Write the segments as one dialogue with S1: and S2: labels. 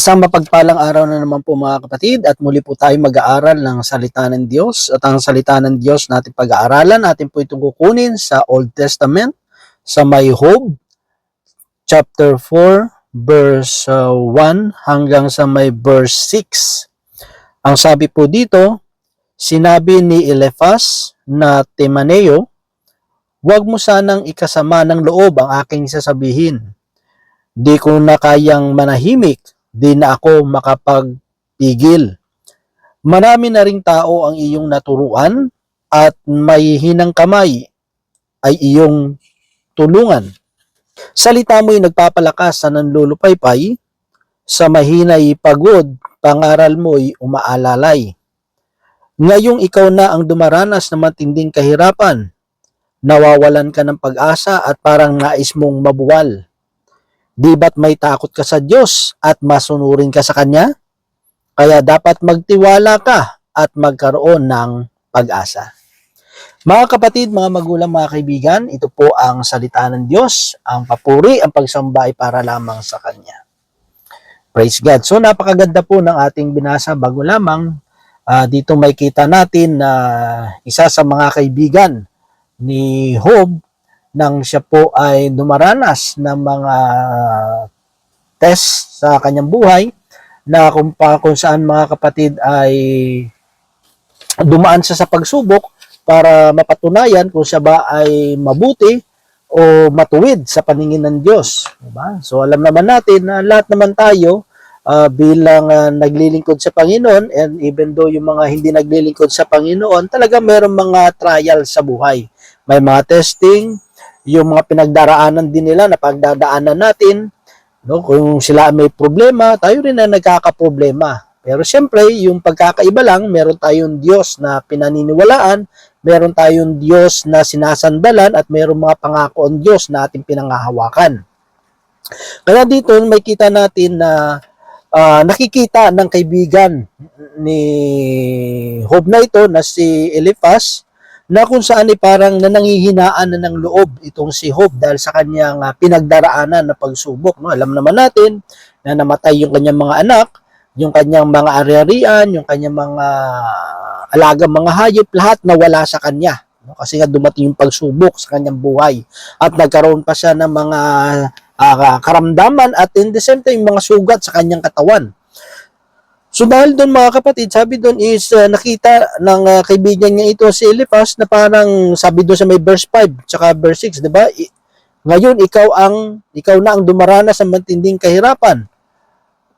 S1: Isang mapagpalang araw na naman po mga kapatid at muli po tayo mag-aaral ng salita ng Diyos at ang salita ng Diyos natin pag-aaralan natin po itong kukunin sa Old Testament sa may Job chapter 4 verse 1 hanggang sa may verse 6. Ang sabi po dito, sinabi ni Eliphaz na Temaneo, huwag mo sanang ikasama ng loob ang aking sasabihin. Di ko na kayang manahimik, di na ako makapagpigil. Marami na ring tao ang iyong naturuan at may hinang kamay ay iyong tulungan. Salita mo'y nagpapalakas sa nanlulupaypay, sa mahinay pagod, pangaral mo'y umaalalay. Ngayong ikaw na ang dumaranas ng matinding kahirapan, nawawalan ka ng pag-asa at parang nais mong mabuwal. Di ba't may takot ka sa Diyos at masunurin ka sa Kanya? Kaya dapat magtiwala ka at magkaroon ng pag-asa. Mga kapatid, mga magulang, mga kaibigan, ito po ang salita ng Diyos. Ang papuri, ang pagsamba ay para lamang sa Kanya. Praise God. So napakaganda po ng ating binasa bago lamang. Dito may kita natin na isa sa mga kaibigan ni Job nang siya po ay dumaranas ng mga test sa kanyang buhay na kung saan mga kapatid ay dumaan siya sa pagsubok para mapatunayan kung siya ba ay mabuti o matuwid sa paningin ng Diyos. Diba? So alam naman natin na lahat naman tayo bilang naglilingkod sa Panginoon, and even though yung mga hindi naglilingkod sa Panginoon, talaga mayroong mga trial sa buhay. May mga testing, yung mga pinagdaraanan din nila na pagdadaanan natin, no? Kung sila may problema, tayo rin na nagkakaproblema. Pero siyempre, yung pagkakaiba lang, meron tayong Diyos na pinaniniwalaan, meron tayong Diyos na sinasandalan, at meron mga pangako ang Diyos na ating pinangahawakan. Kaya dito, may kita natin na nakikita ng kaibigan ni Job na ito, na si Eliphaz, na kung saan ay parang nananghihinaan na ng loob itong si Job dahil sa kanyang pinagdaraanan na pagsubok. No? Alam naman natin na namatay yung kanyang mga anak, yung kanyang mga ari-arian, yung kanyang mga alagang mga hayop, lahat nawala sa kanya. No? Kasi nga dumating yung pagsubok sa kanyang buhay. At nagkaroon pa siya ng mga karamdaman at in the same time mga sugat sa kanyang katawan. So dahil doon mga kapatid, sabi doon is nakita ng kaibigan niya ito si Eliphaz na parang sabi doon sa may verse 5 tsaka verse 6, 'di ba? Ngayon ikaw na ang dumaranas sa matinding kahirapan.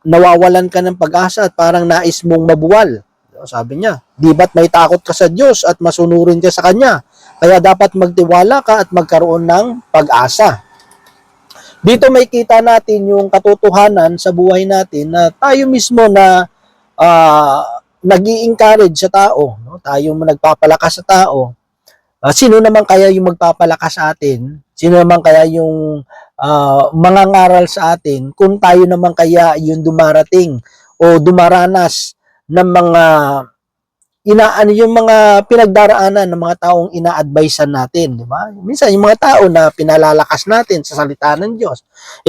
S1: Nawawalan ka ng pag-asa at parang nais mong mabuwal. Sabi niya, di ba't may takot ka sa Diyos at masunurin ka sa Kanya? Kaya dapat magtiwala ka at magkaroon ng pag-asa. Dito may kita natin yung katotohanan sa buhay natin na tayo mismo na nag-i-encourage sa tao, no? Tayo nagpapalakas sa tao. Sino naman kaya yung magpapalakas sa atin? Sino naman kaya yung mangangaral sa atin kung tayo naman kaya yung dumarating o dumaranas ng mga yung mga pinagdaraanan ng mga taong ina-advisean natin, di ba? Minsan yung mga tao na pinalalakas natin sa salita ng Diyos.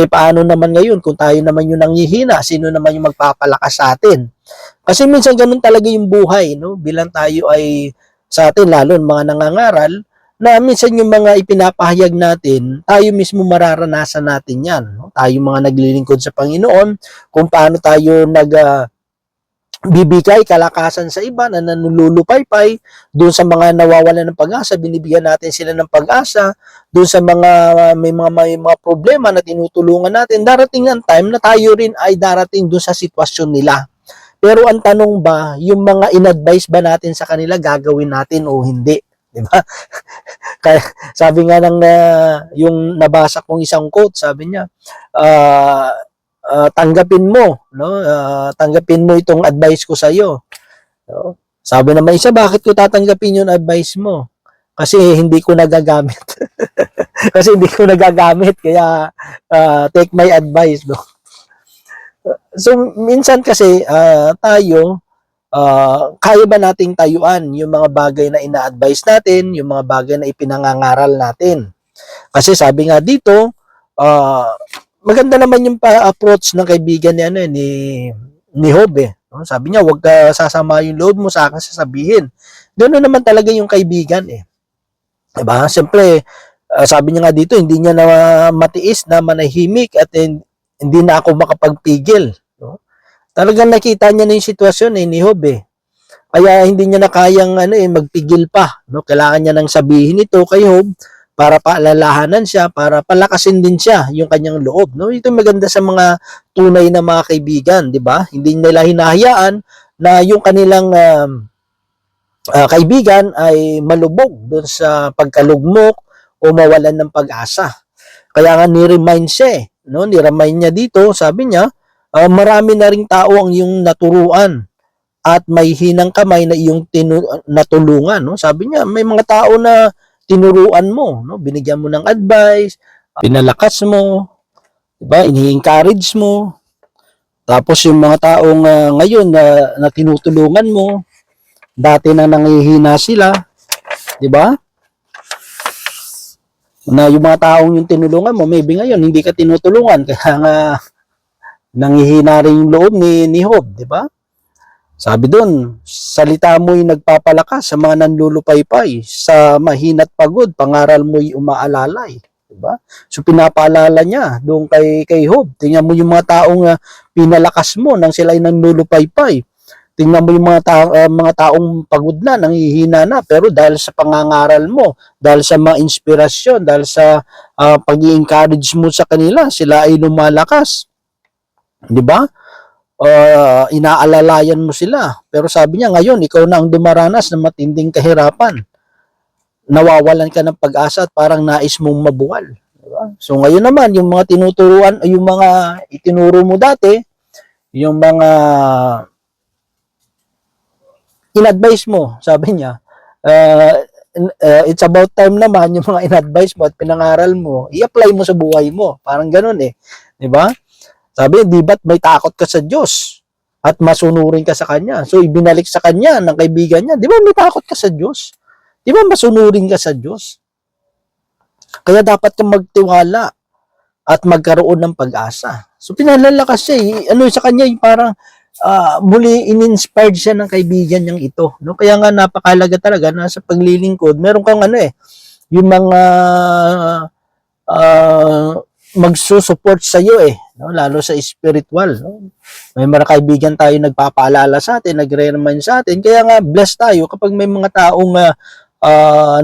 S1: Paano naman ngayon kung tayo naman yung nanghihina, sino naman yung magpapalakas sa atin? Kasi minsan ganun talaga yung buhay, no? Bilang tayo ay sa atin, lalo mga nangangaral, na minsan yung mga ipinapahayag natin, tayo mismo mararanasan natin yan. No? Tayo mga naglilingkod sa Panginoon, kung paano tayo bibigay kalakasan sa iba na nanululupaypay, doon sa mga nawawalan ng pag-asa, binibigyan natin sila ng pag-asa, doon sa mga may mga problema na tinutulungan natin, darating ang time na tayo rin ay darating doon sa sitwasyon nila. Pero ang tanong ba, yung mga in-advise ba natin sa kanila, gagawin natin o hindi? Diba? Kaya sabi nga ng yung nabasa kong isang quote, sabi niya, tanggapin mo, no? Tanggapin mo itong advice ko sa iyo. No? Sabi naman isa, bakit ko tatanggapin yung advice mo? Kasi hindi ko nagagamit. Kasi hindi ko nagagamit, kaya take my advice, no? So minsan kasi tayo kaya ba nating tayuan yung mga bagay na ina-advise natin, yung mga bagay na ipinangangaral natin? Kasi sabi nga dito, maganda naman yung approach ng kaibigan ni ni Job eh. No? Sabi niya, wag ka sasama yung loob mo sa akin sasabihin. Ganoon naman talaga yung kaibigan eh. Diba? Siyempre, sabi niya nga dito, hindi niya na matiis na manahimik at hindi na ako makapagpigil. No? Talagang nakita niya na yung sitwasyon ni Job eh. Kaya hindi niya na kayang magpigil pa. No? Kailangan niya nang sabihin ito kay Job para paalalahanan siya, para palakasin din siya yung kanyang loob. No? Ito maganda sa mga tunay na mga kaibigan, di ba? Hindi nila hinahayaan na yung kanilang kaibigan ay malubog doon sa pagkalugmok o mawalan ng pag-asa. Kaya nga ni-remind siya no? Ni-remind niya dito, sabi niya, marami na ring tao ang iyong naturuan at may hinang kamay na iyong natulungan. No? Sabi niya, may mga tao na tinuruan mo, no? Binigyan mo ng advice, pinalakas mo, diba? Ini-encourage mo. Tapos yung mga taong ngayon na tinutulungan mo, dati na nangihina sila, di ba? Na yung mga taong yung tinulungan mo, maybe ngayon hindi ka tinutulungan kaya nga nangihina rin yung loob ni Job, di ba? Sabi doon, salita mo'y nagpapalakas sa mga nanlulupaypay, sa mahina't pagod, pangaral mo'y umaalalay. Diba? So pinapaalala niya doon kay Job. Tingnan mo yung mga taong pinalakas mo nang sila ay nanlulupaypay. Tingnan mo yung mga taong pagod na, nanghihina na, pero dahil sa pangangaral mo, dahil sa mga inspirasyon, dahil sa pag-i-encourage mo sa kanila, sila ay lumalakas. Di ba? Inaalalayan mo sila. Pero sabi niya, ngayon, ikaw na ang dumaranas ng matinding kahirapan. Nawawalan ka ng pag-asa at parang nais mong mabuwal. Diba? So ngayon naman, yung mga tinuturuan, yung mga itinuro mo dati, yung mga in-advise mo, sabi niya, it's about time naman yung mga in-advise mo at pinangaral mo, i-apply mo sa buhay mo. Parang ganun eh. Diba? Sabi, di ba't may takot ka sa Diyos at masunurin ka sa Kanya? So, ibinalik sa Kanya ng kaibigan niya, di ba may takot ka sa Diyos? Di ba masunurin ka sa Diyos? Kaya dapat kang magtiwala at magkaroon ng pag-asa. So, pinalalakas siya. Sa Kanya, parang muli in-inspired siya ng kaibigan niyang ito. No? Kaya nga napakalaga talaga na sa paglilingkod, meron kang yung mga magsusupport sa iyo no? Lalo sa spiritual, no? May mga kaibigan tayo nagpapaalala sa atin, nagre-remind sa atin, kaya nga blessed tayo kapag may mga taong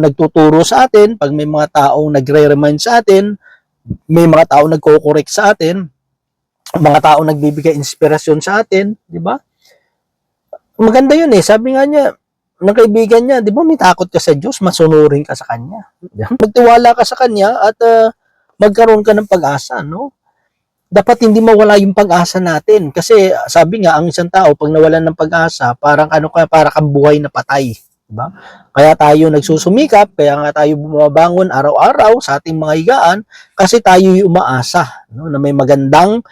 S1: nagtuturo sa atin, pag may mga taong nagre-remind sa atin, may mga taong nagko-correct sa atin, mga taong nagbibigay inspirasyon sa atin, di ba? Maganda yun sabi nga niya, ng kaibigan niya, di ba may takot ka sa Diyos, masunurin ka sa Kanya. Magtiwala ka sa Kanya at magkaroon ka ng pag-asa, no? Dapat hindi mawala yung pag-asa natin. Kasi sabi nga, ang isang tao, pag nawalan ng pag-asa, parang para kang buhay na patay. Diba? Kaya tayo nagsusumikap, kaya nga tayo bumabangon araw-araw sa ating mga higaan, kasi tayo yung umaasa, no? Na may magandang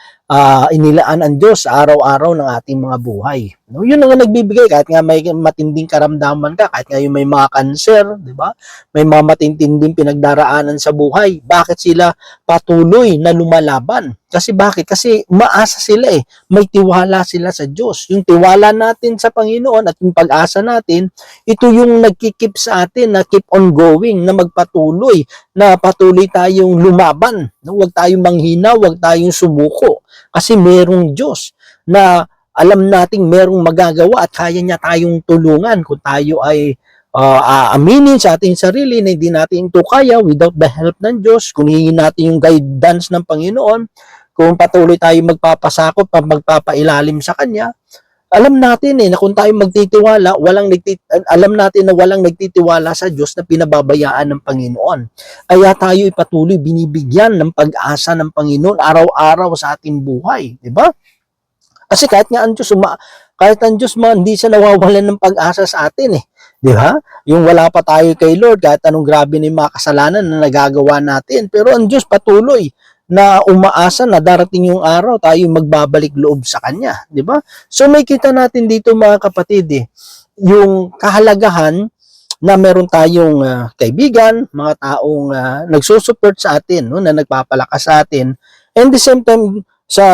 S1: inilaan ang Diyos sa araw-araw ng ating mga buhay. No? Yun ang nagbibigay, kahit nga may matinding karamdaman ka, kahit nga yung may mga cancer, di ba? May mga matinding pinagdaraanan sa buhay. Bakit sila patuloy na lumalaban? Kasi bakit? Kasi maasa sila may tiwala sila sa Diyos. Yung tiwala natin sa Panginoon at yung pag-asa natin, ito yung nagkikip sa atin na keep on going, na magpatuloy, na patuloy tayong lumaban. No? Huwag tayong manghina, huwag tayong sumuko. Kasi merong Diyos na alam nating merong magagawa at kaya niya tayong tulungan kung tayo ay aaminin sa ating sarili na hindi natin ito kaya without the help ng Diyos, kung hingin natin yung guidance ng Panginoon, kung patuloy tayo magpapasakop at magpapailalim sa Kanya, alam natin na kung tayo magtitiwala, alam natin na walang nagtitiwala sa Diyos na pinababayaan ng Panginoon. Kaya tayo ipatuloy binibigyan ng pag-asa ng Panginoon araw-araw sa ating buhay. Diba? Kasi kahit ang Diyos hindi siya nawawalan ng pag-asa sa atin Di ba? Yung wala pa tayo kay Lord, kahit anong grabe na yung mga kasalanan na nagagawa natin. Pero ang Diyos patuloy na umaasa na darating yung araw tayo magbabalik loob sa Kanya. Di ba? So may kita natin dito mga kapatid yung kahalagahan na meron tayong kaibigan, mga taong nagsusupport sa atin, no, na nagpapalakas sa atin, And the same time, sa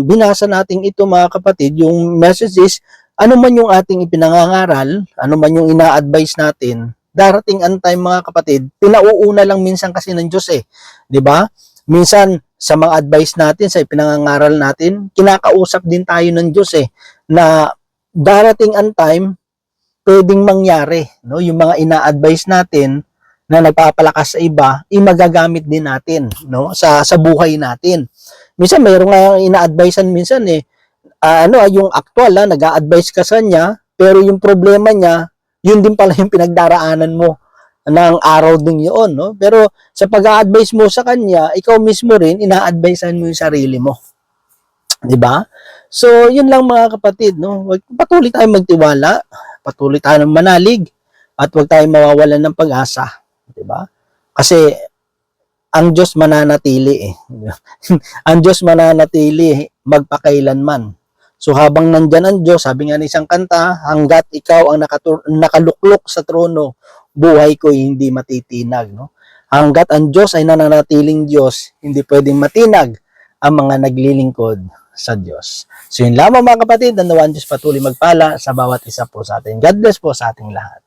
S1: binasa nating ito mga kapatid, yung message is, ano man yung ating ipinangangaral, ano man yung ina-advise natin, darating ang time mga kapatid, pinauuna lang minsan kasi ng Diyos eh. 'Di ba? Minsan, sa mga advice natin, sa ipinangangaral natin, kinakausap din tayo ng Diyos eh, na darating ang time, pwedeng mangyari, no? Yung mga ina-advise natin na nagpapalakas sa iba, magagamit din natin, no? Sa buhay natin. Minsan mayroong nga ina-advisean minsan eh, yung actual nag-a-advise ka sa kanya, pero yung problema niya, yun din pala yung pinagdaraanan mo ng araw ding yun, no? Pero sa pag-a-advise mo sa kanya, ikaw mismo rin ina-advisean mo yung sarili mo. 'Di ba? So, yun lang mga kapatid, no? Patuloy tayong magtiwala, patuloy tayong manalig, at huwag tayong mawawalan ng pag-asa, 'di ba? Kasi ang Diyos mananatili eh. Ang Diyos mananatili magpakailanman. So habang nandyan ang Diyos, sabi nga ng isang kanta, hanggat ikaw ang nakaluklok sa trono, buhay ko hindi matitinag. No? Hanggat ang Diyos ay nananatiling Diyos, hindi pwedeng matinag ang mga naglilingkod sa Diyos. So yun lamang mga kapatid, ang nawa ang Diyos patuloy magpala sa bawat isa po sa atin. God bless po sa ating lahat.